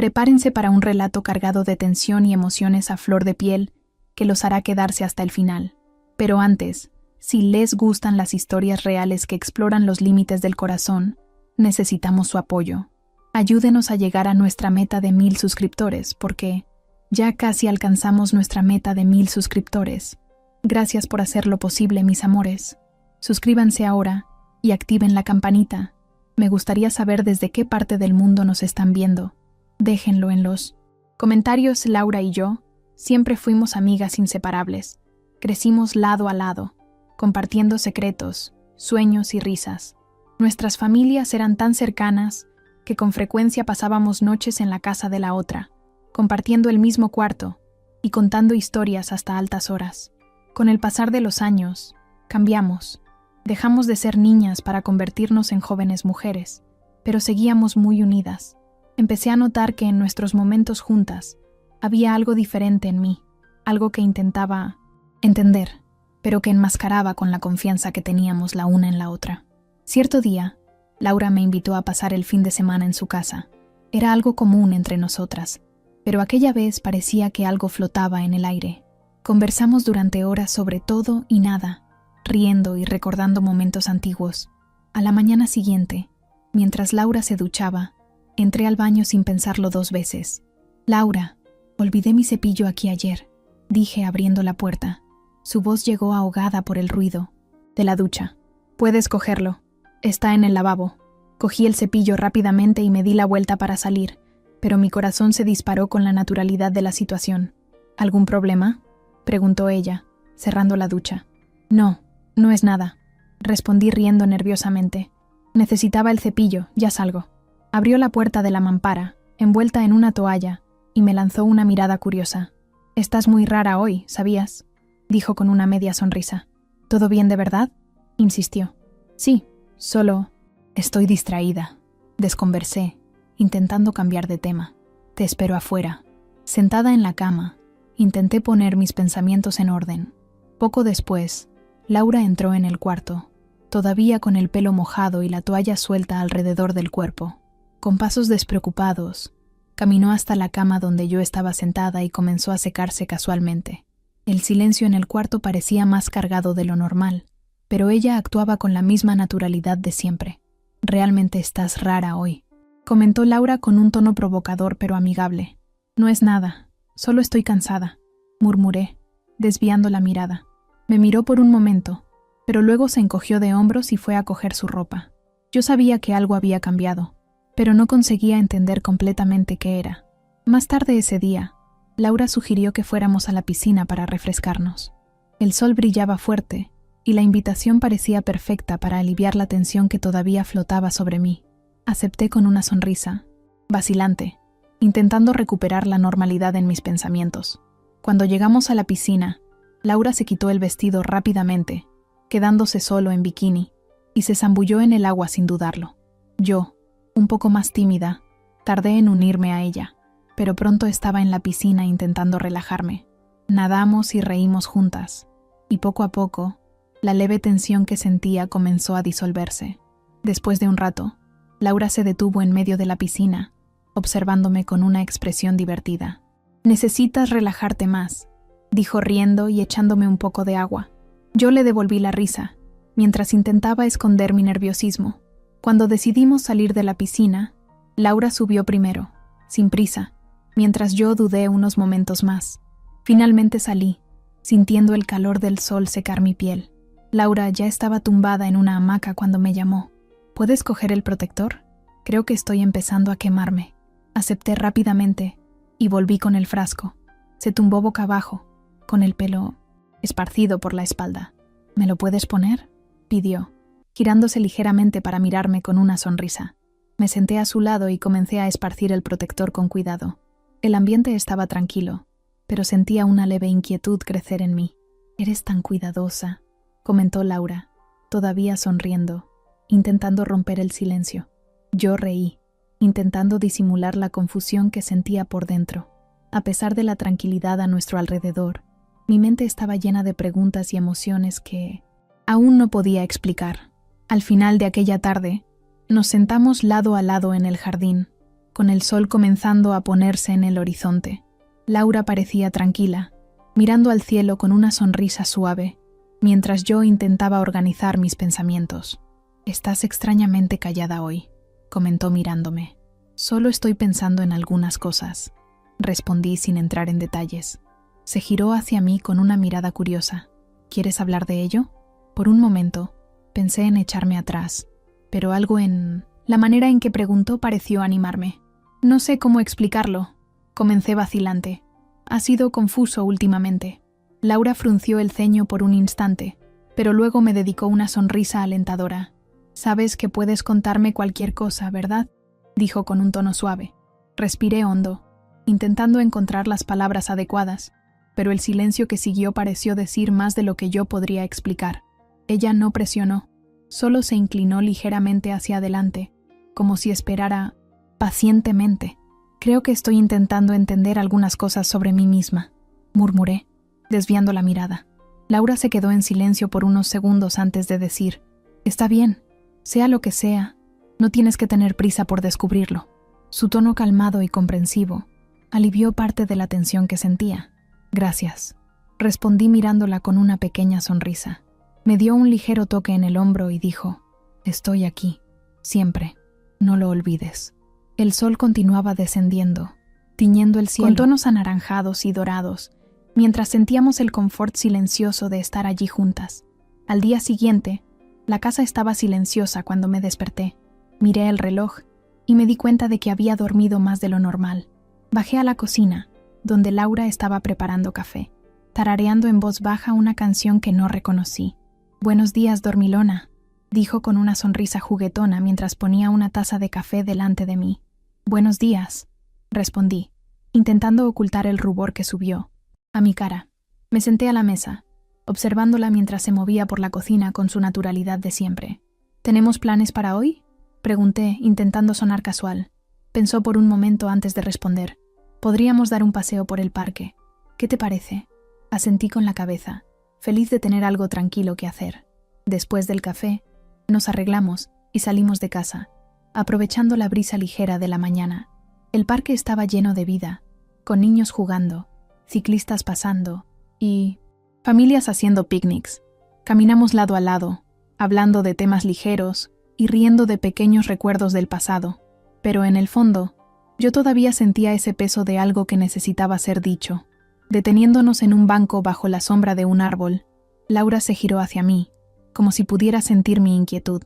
Prepárense para un relato cargado de tensión y emociones a flor de piel que los hará quedarse hasta el final. Pero antes, si les gustan las historias reales que exploran los límites del corazón, necesitamos su apoyo. Ayúdenos a llegar a nuestra meta de 1000 suscriptores, porque ya casi alcanzamos nuestra meta de 1000 suscriptores. Gracias por hacerlo posible, mis amores. Suscríbanse ahora y activen la campanita. Me gustaría saber desde qué parte del mundo nos están viendo. Déjenlo en los comentarios. Laura y yo siempre fuimos amigas inseparables. Crecimos lado a lado, compartiendo secretos, sueños y risas. Nuestras familias eran tan cercanas que con frecuencia pasábamos noches en la casa de la otra, compartiendo el mismo cuarto y contando historias hasta altas horas. Con el pasar de los años, cambiamos. Dejamos de ser niñas para convertirnos en jóvenes mujeres, pero seguíamos muy unidas. Empecé a notar que en nuestros momentos juntas había algo diferente en mí, algo que intentaba entender, pero que enmascaraba con la confianza que teníamos la una en la otra. Cierto día, Laura me invitó a pasar el fin de semana en su casa. Era algo común entre nosotras, pero aquella vez parecía que algo flotaba en el aire. Conversamos durante horas sobre todo y nada, riendo y recordando momentos antiguos. A la mañana siguiente, mientras Laura se duchaba, entré al baño sin pensarlo 2 veces. «Laura, olvidé mi cepillo aquí ayer», dije abriendo la puerta. Su voz llegó ahogada por el ruido de la ducha. «Puedes cogerlo. Está en el lavabo». Cogí el cepillo rápidamente y me di la vuelta para salir, pero mi corazón se disparó con la naturalidad de la situación. «¿Algún problema?», preguntó ella, cerrando la ducha. «No, no es nada», respondí riendo nerviosamente. «Necesitaba el cepillo, ya salgo». Abrió la puerta de la mampara, envuelta en una toalla, y me lanzó una mirada curiosa. «Estás muy rara hoy, ¿sabías?», dijo con una media sonrisa. «¿Todo bien de verdad?», insistió. «Sí, solo estoy distraída», desconversé, intentando cambiar de tema. «Te espero afuera». Sentada en la cama, intenté poner mis pensamientos en orden. Poco después, Laura entró en el cuarto, todavía con el pelo mojado y la toalla suelta alrededor del cuerpo. Con pasos despreocupados, caminó hasta la cama donde yo estaba sentada y comenzó a secarse casualmente. El silencio en el cuarto parecía más cargado de lo normal, pero ella actuaba con la misma naturalidad de siempre. «Realmente estás rara hoy», comentó Laura con un tono provocador pero amigable. «No es nada, solo estoy cansada», murmuré, desviando la mirada. Me miró por un momento, pero luego se encogió de hombros y fue a coger su ropa. Yo sabía que algo había cambiado, pero no conseguía entender completamente qué era. Más tarde ese día, Laura sugirió que fuéramos a la piscina para refrescarnos. El sol brillaba fuerte, y la invitación parecía perfecta para aliviar la tensión que todavía flotaba sobre mí. Acepté con una sonrisa, vacilante, intentando recuperar la normalidad en mis pensamientos. Cuando llegamos a la piscina, Laura se quitó el vestido rápidamente, quedándose solo en bikini, y se zambulló en el agua sin dudarlo. Yo, un poco más tímida, tardé en unirme a ella, pero pronto estaba en la piscina intentando relajarme. Nadamos y reímos juntas, y poco a poco, la leve tensión que sentía comenzó a disolverse. Después de un rato, Laura se detuvo en medio de la piscina, observándome con una expresión divertida. «Necesitas relajarte más», dijo riendo y echándome un poco de agua. Yo le devolví la risa, mientras intentaba esconder mi nerviosismo. Cuando decidimos salir de la piscina, Laura subió primero, sin prisa, mientras yo dudé unos momentos más. Finalmente salí, sintiendo el calor del sol secar mi piel. Laura ya estaba tumbada en una hamaca cuando me llamó. «¿Puedes coger el protector? Creo que estoy empezando a quemarme». Acepté rápidamente y volví con el frasco. Se tumbó boca abajo, con el pelo esparcido por la espalda. «¿Me lo puedes poner?», pidió, girándose ligeramente para mirarme con una sonrisa. Me senté a su lado y comencé a esparcir el protector con cuidado. El ambiente estaba tranquilo, pero sentía una leve inquietud crecer en mí. «Eres tan cuidadosa», comentó Laura, todavía sonriendo, intentando romper el silencio. Yo reí, intentando disimular la confusión que sentía por dentro. A pesar de la tranquilidad a nuestro alrededor, mi mente estaba llena de preguntas y emociones que aún no podía explicar. Al final de aquella tarde, nos sentamos lado a lado en el jardín, con el sol comenzando a ponerse en el horizonte. Laura parecía tranquila, mirando al cielo con una sonrisa suave, mientras yo intentaba organizar mis pensamientos. «Estás extrañamente callada hoy», comentó mirándome. «Solo estoy pensando en algunas cosas», respondí sin entrar en detalles. Se giró hacia mí con una mirada curiosa. «¿Quieres hablar de ello?» Por un momento, pensé en echarme atrás, pero algo en la manera en que preguntó pareció animarme. «No sé cómo explicarlo», comencé vacilante. «Ha sido confuso últimamente». Laura frunció el ceño por un instante, pero luego me dedicó una sonrisa alentadora. «Sabes que puedes contarme cualquier cosa, ¿verdad?», dijo con un tono suave. Respiré hondo, intentando encontrar las palabras adecuadas, pero el silencio que siguió pareció decir más de lo que yo podría explicar. Ella no presionó, solo se inclinó ligeramente hacia adelante, como si esperara pacientemente. «Creo que estoy intentando entender algunas cosas sobre mí misma», murmuré, desviando la mirada. Laura se quedó en silencio por unos segundos antes de decir: «Está bien, sea lo que sea, no tienes que tener prisa por descubrirlo». Su tono calmado y comprensivo alivió parte de la tensión que sentía. «Gracias», respondí mirándola con una pequeña sonrisa. Me dio un ligero toque en el hombro y dijo: «Estoy aquí, siempre, no lo olvides». El sol continuaba descendiendo, tiñendo el cielo con tonos anaranjados y dorados, mientras sentíamos el confort silencioso de estar allí juntas. Al día siguiente, la casa estaba silenciosa cuando me desperté. Miré el reloj y me di cuenta de que había dormido más de lo normal. Bajé a la cocina, donde Laura estaba preparando café, tarareando en voz baja una canción que no reconocí. «Buenos días, dormilona», dijo con una sonrisa juguetona mientras ponía una taza de café delante de mí. «Buenos días», respondí, intentando ocultar el rubor que subió a mi cara. Me senté a la mesa, observándola mientras se movía por la cocina con su naturalidad de siempre. «¿Tenemos planes para hoy?», pregunté, intentando sonar casual. Pensó por un momento antes de responder. «Podríamos dar un paseo por el parque. ¿Qué te parece?». Asentí con la cabeza, feliz de tener algo tranquilo que hacer. Después del café, nos arreglamos y salimos de casa, aprovechando la brisa ligera de la mañana. El parque estaba lleno de vida, con niños jugando, ciclistas pasando y familias haciendo picnics. Caminamos lado a lado, hablando de temas ligeros y riendo de pequeños recuerdos del pasado, pero en el fondo, yo todavía sentía ese peso de algo que necesitaba ser dicho. Deteniéndonos en un banco bajo la sombra de un árbol, Laura se giró hacia mí, como si pudiera sentir mi inquietud.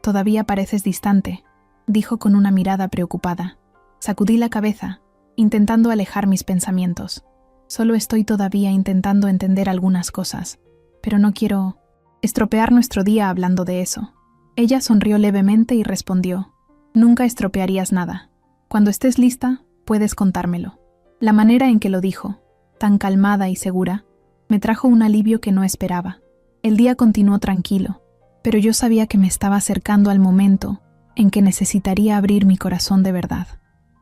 «Todavía pareces distante», dijo con una mirada preocupada. Sacudí la cabeza, intentando alejar mis pensamientos. «Solo estoy todavía intentando entender algunas cosas, pero no quiero estropear nuestro día hablando de eso». Ella sonrió levemente y respondió: «Nunca estropearías nada. Cuando estés lista, puedes contármelo». La manera en que lo dijo, tan calmada y segura, me trajo un alivio que no esperaba. El día continuó tranquilo, pero yo sabía que me estaba acercando al momento en que necesitaría abrir mi corazón de verdad.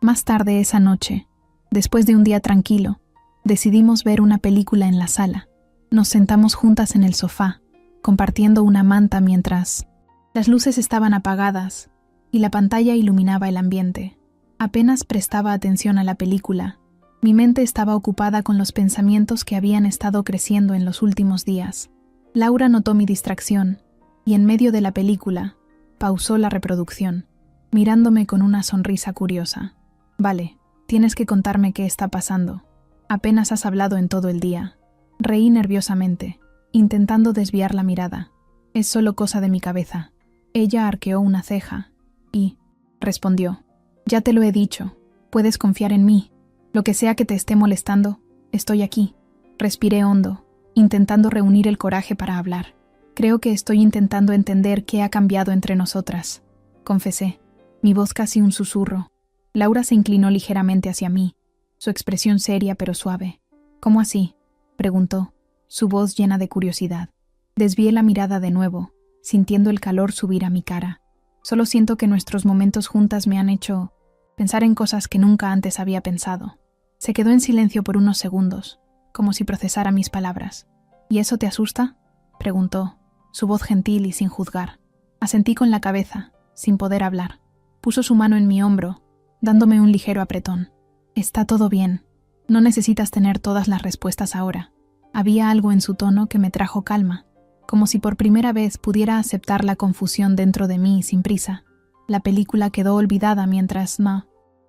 Más tarde esa noche, después de un día tranquilo, decidimos ver una película en la sala. Nos sentamos juntas en el sofá, compartiendo una manta mientras las luces estaban apagadas y la pantalla iluminaba el ambiente. Apenas prestaba atención a la película. Mi mente estaba ocupada con los pensamientos que habían estado creciendo en los últimos días. Laura notó mi distracción y en medio de la película pausó la reproducción, mirándome con una sonrisa curiosa. «Vale, tienes que contarme qué está pasando. Apenas has hablado en todo el día». Reí nerviosamente, intentando desviar la mirada. «Es solo cosa de mi cabeza». Ella arqueó una ceja y respondió: «Ya te lo he dicho, puedes confiar en mí. Lo que sea que te esté molestando, estoy aquí». Respiré hondo, intentando reunir el coraje para hablar. «Creo que estoy intentando entender qué ha cambiado entre nosotras», confesé, mi voz casi un susurro. Laura se inclinó ligeramente hacia mí, su expresión seria pero suave. «¿Cómo así?», preguntó, su voz llena de curiosidad. Desvié la mirada de nuevo, sintiendo el calor subir a mi cara. Solo siento que nuestros momentos juntas me han hecho pensar en cosas que nunca antes había pensado. Se quedó en silencio por unos segundos, como si procesara mis palabras. «¿Y eso te asusta?», preguntó, su voz gentil y sin juzgar. Asentí con la cabeza, sin poder hablar. Puso su mano en mi hombro dándome un ligero apretón. Está todo bien. No necesitas tener todas las respuestas ahora. Había algo en su tono que me trajo calma, como si por primera vez pudiera aceptar la confusión dentro de mí sin prisa. La película quedó olvidada mientras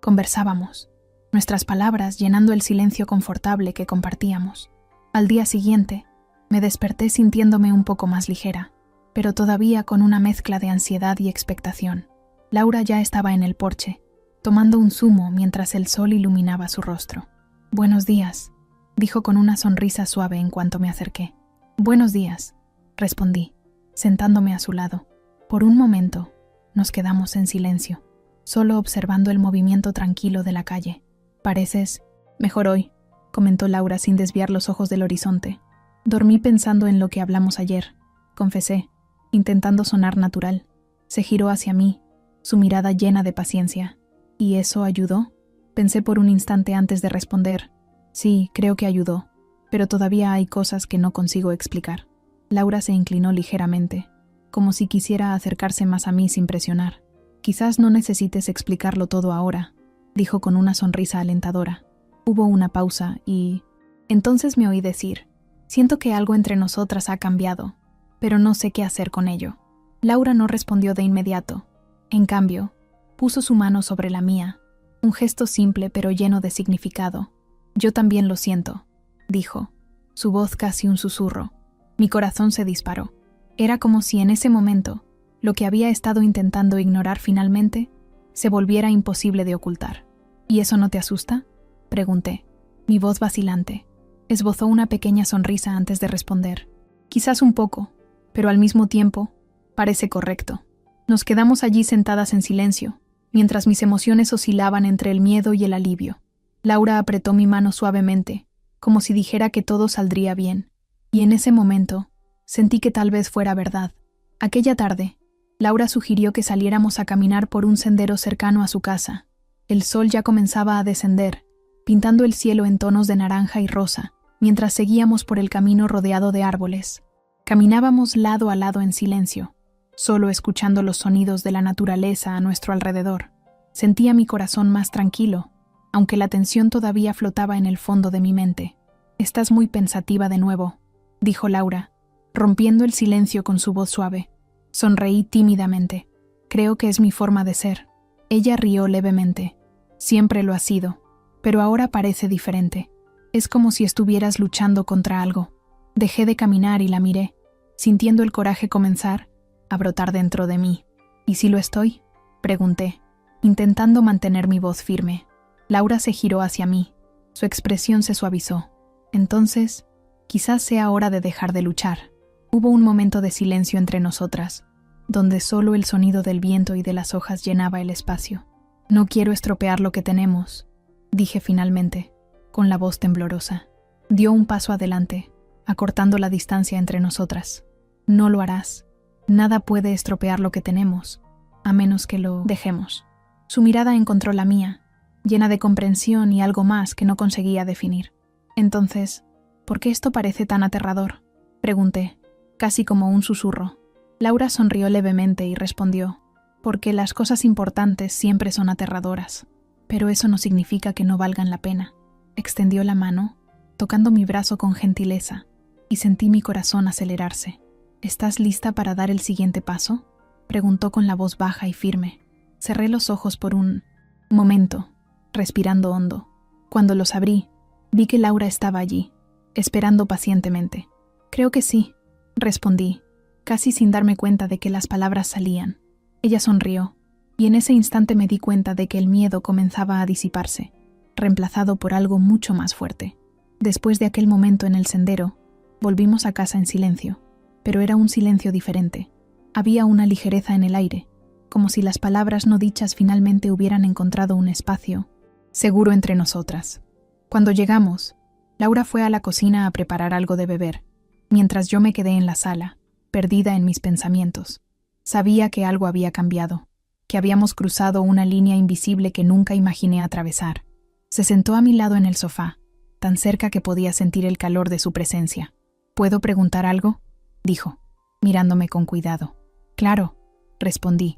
conversábamos, nuestras palabras llenando el silencio confortable que compartíamos. Al día siguiente, me desperté sintiéndome un poco más ligera, pero todavía con una mezcla de ansiedad y expectación. Laura ya estaba en el porche, tomando un zumo mientras el sol iluminaba su rostro. «Buenos días», dijo con una sonrisa suave en cuanto me acerqué. «Buenos días», respondí, sentándome a su lado. Por un momento, nos quedamos en silencio, solo observando el movimiento tranquilo de la calle. «Pareces mejor hoy», comentó Laura sin desviar los ojos del horizonte. «Dormí pensando en lo que hablamos ayer», confesé, intentando sonar natural. Se giró hacia mí, su mirada llena de paciencia. «¿Y eso ayudó?», pensé por un instante antes de responder. «Sí, creo que ayudó, pero todavía hay cosas que no consigo explicar». Laura se inclinó ligeramente, como si quisiera acercarse más a mí sin presionar. «Quizás no necesites explicarlo todo ahora», dijo con una sonrisa alentadora. Hubo una pausa y... entonces me oí decir: «Siento que algo entre nosotras ha cambiado, pero no sé qué hacer con ello». Laura no respondió de inmediato. En cambio, puso su mano sobre la mía, un gesto simple pero lleno de significado. «Yo también lo siento», dijo, su voz casi un susurro. Mi corazón se disparó. Era como si en ese momento, lo que había estado intentando ignorar finalmente, se volviera imposible de ocultar. «¿Y eso no te asusta?», pregunté, mi voz vacilante. Esbozó una pequeña sonrisa antes de responder. «Quizás un poco, pero al mismo tiempo, parece correcto». Nos quedamos allí sentadas en silencio, mientras mis emociones oscilaban entre el miedo y el alivio. Laura apretó mi mano suavemente, como si dijera que todo saldría bien, y en ese momento sentí que tal vez fuera verdad. Aquella tarde, Laura sugirió que saliéramos a caminar por un sendero cercano a su casa. El sol ya comenzaba a descender, pintando el cielo en tonos de naranja y rosa, mientras seguíamos por el camino rodeado de árboles. Caminábamos lado a lado en silencio, solo escuchando los sonidos de la naturaleza a nuestro alrededor. Sentía mi corazón más tranquilo, aunque la tensión todavía flotaba en el fondo de mi mente. «Estás muy pensativa de nuevo», dijo Laura, rompiendo el silencio con su voz suave. Sonreí tímidamente. «Creo que es mi forma de ser». Ella rió levemente. «Siempre lo ha sido, pero ahora parece diferente. Es como si estuvieras luchando contra algo». Dejé de caminar y la miré, sintiendo el coraje comenzar a brotar dentro de mí. «¿Y si lo estoy?», pregunté, intentando mantener mi voz firme. Laura se giró hacia mí. Su expresión se suavizó. «Entonces, quizás sea hora de dejar de luchar». Hubo un momento de silencio entre nosotras, donde solo el sonido del viento y de las hojas llenaba el espacio. «No quiero estropear lo que tenemos», dije finalmente, con la voz temblorosa. Dio un paso adelante, acortando la distancia entre nosotras. «No lo harás. Nada puede estropear lo que tenemos, a menos que lo dejemos». Su mirada encontró la mía, llena de comprensión y algo más que no conseguía definir. «Entonces, ¿por qué esto parece tan aterrador?», pregunté, casi como un susurro. Laura sonrió levemente y respondió: «Porque las cosas importantes siempre son aterradoras, pero eso no significa que no valgan la pena». Extendió la mano, tocando mi brazo con gentileza, y sentí mi corazón acelerarse. «¿Estás lista para dar el siguiente paso?», preguntó con la voz baja y firme. Cerré los ojos por un momento, respirando hondo. Cuando los abrí, vi que Laura estaba allí, esperando pacientemente. «Creo que sí», respondí, casi sin darme cuenta de que las palabras salían. Ella sonrió, y en ese instante me di cuenta de que el miedo comenzaba a disiparse, reemplazado por algo mucho más fuerte. Después de aquel momento en el sendero, volvimos a casa en silencio, pero era un silencio diferente. Había una ligereza en el aire, como si las palabras no dichas finalmente hubieran encontrado un espacio seguro entre nosotras. Cuando llegamos, Laura fue a la cocina a preparar algo de beber, mientras yo me quedé en la sala, perdida en mis pensamientos. Sabía que algo había cambiado, que habíamos cruzado una línea invisible que nunca imaginé atravesar. Se sentó a mi lado en el sofá, tan cerca que podía sentir el calor de su presencia. «¿Puedo preguntar algo?», dijo, mirándome con cuidado. «Claro», respondí,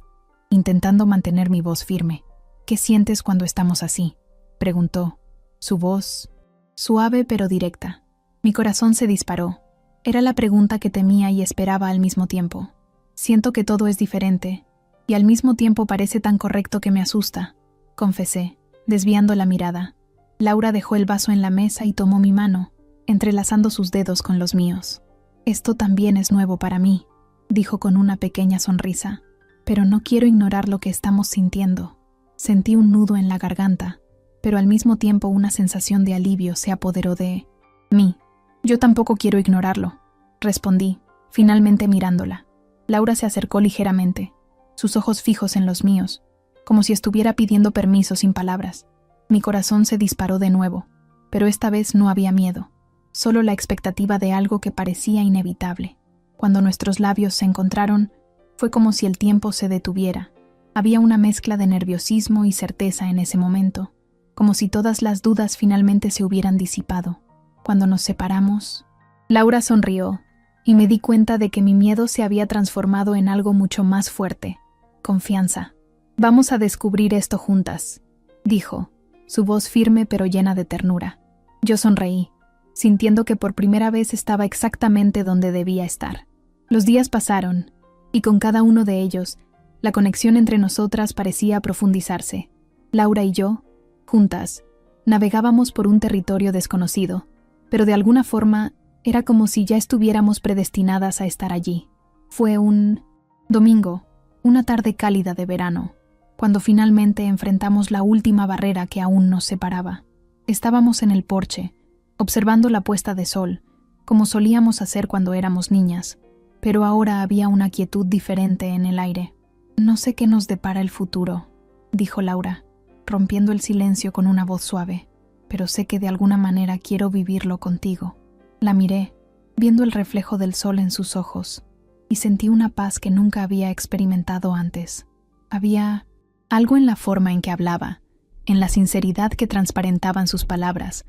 intentando mantener mi voz firme. ¿Qué sientes cuando estamos así?, preguntó, su voz suave pero directa. Mi corazón se disparó. Era la pregunta que temía y esperaba al mismo tiempo. Siento que todo es diferente, y al mismo tiempo parece tan correcto que me asusta, confesé, desviando la mirada. Laura dejó el vaso en la mesa y tomó mi mano, entrelazando sus dedos con los míos. Esto también es nuevo para mí, dijo con una pequeña sonrisa, pero no quiero ignorar lo que estamos sintiendo. Sentí un nudo en la garganta, pero al mismo tiempo una sensación de alivio se apoderó de mí. Yo tampoco quiero ignorarlo, respondí, finalmente mirándola. Laura se acercó ligeramente, sus ojos fijos en los míos, como si estuviera pidiendo permiso sin palabras. Mi corazón se disparó de nuevo, pero esta vez no había miedo, solo la expectativa de algo que parecía inevitable. Cuando nuestros labios se encontraron, fue como si el tiempo se detuviera. Había una mezcla de nerviosismo y certeza en ese momento, como si todas las dudas finalmente se hubieran disipado. Cuando nos separamos, Laura sonrió, y me di cuenta de que mi miedo se había transformado en algo mucho más fuerte: confianza. Vamos a descubrir esto juntas, dijo, su voz firme pero llena de ternura. Yo sonreí, sintiendo que por primera vez estaba exactamente donde debía estar. Los días pasaron, y con cada uno de ellos, la conexión entre nosotras parecía profundizarse. Laura y yo, juntas, navegábamos por un territorio desconocido, pero de alguna forma era como si ya estuviéramos predestinadas a estar allí. Fue un domingo, una tarde cálida de verano, cuando finalmente enfrentamos la última barrera que aún nos separaba. Estábamos en el porche, observando la puesta de sol, como solíamos hacer cuando éramos niñas, pero ahora había una quietud diferente en el aire. No sé qué nos depara el futuro, dijo Laura, rompiendo el silencio con una voz suave, pero sé que de alguna manera quiero vivirlo contigo. La miré, viendo el reflejo del sol en sus ojos, y sentí una paz que nunca había experimentado antes. Había algo en la forma en que hablaba, en la sinceridad que transparentaban sus palabras,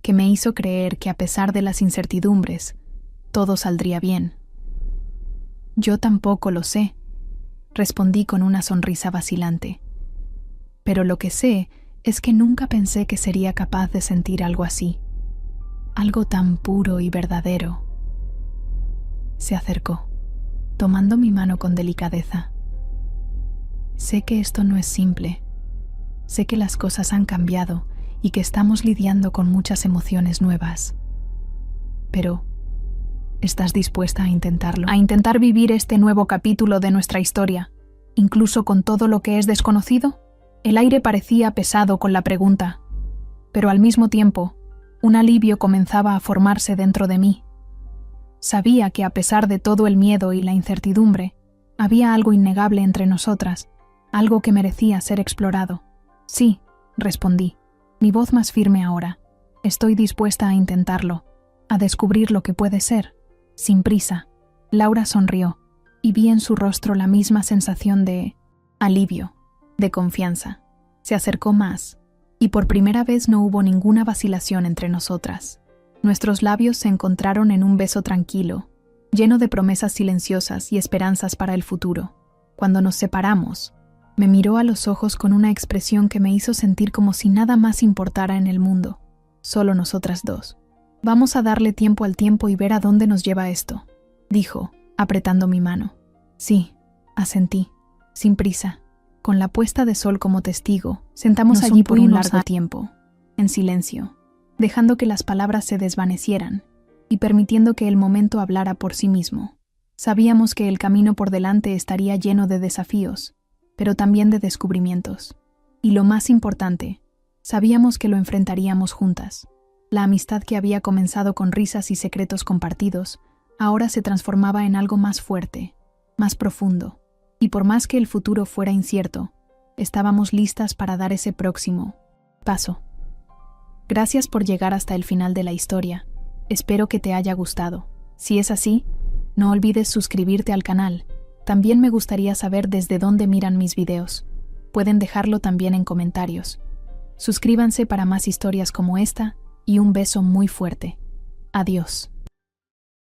que me hizo creer que a pesar de las incertidumbres, todo saldría bien. Yo tampoco lo sé, respondí con una sonrisa vacilante. Pero lo que sé es que nunca pensé que sería capaz de sentir algo así. Algo tan puro y verdadero. Se acercó, tomando mi mano con delicadeza. Sé que esto no es simple. Sé que las cosas han cambiado y que estamos lidiando con muchas emociones nuevas. Pero, ¿estás dispuesta a intentarlo? A intentar vivir este nuevo capítulo de nuestra historia, incluso con todo lo que es desconocido. El aire parecía pesado con la pregunta, pero al mismo tiempo, un alivio comenzaba a formarse dentro de mí. Sabía que a pesar de todo el miedo y la incertidumbre, había algo innegable entre nosotras, algo que merecía ser explorado. Sí, respondí, mi voz más firme ahora. Estoy dispuesta a intentarlo, a descubrir lo que puede ser, sin prisa. Laura sonrió, y vi en su rostro la misma sensación de alivio, de confianza. Se acercó más, y por primera vez no hubo ninguna vacilación entre nosotras. Nuestros labios se encontraron en un beso tranquilo, lleno de promesas silenciosas y esperanzas para el futuro. Cuando nos separamos, me miró a los ojos con una expresión que me hizo sentir como si nada más importara en el mundo, solo nosotras dos. Vamos a darle tiempo al tiempo y ver a dónde nos lleva esto, dijo, apretando mi mano. Sí, asentí, sin prisa. Con la puesta de sol como testigo, sentamos allí por un largo tiempo, en silencio, dejando que las palabras se desvanecieran y permitiendo que el momento hablara por sí mismo. Sabíamos que el camino por delante estaría lleno de desafíos, pero también de descubrimientos. Y lo más importante, sabíamos que lo enfrentaríamos juntas. La amistad que había comenzado con risas y secretos compartidos, ahora se transformaba en algo más fuerte, más profundo. Y por más que el futuro fuera incierto, estábamos listas para dar ese próximo paso. Gracias por llegar hasta el final de la historia. Espero que te haya gustado. Si es así, no olvides suscribirte al canal. También me gustaría saber desde dónde miran mis videos. Pueden dejarlo también en comentarios. Suscríbanse para más historias como esta y un beso muy fuerte. Adiós.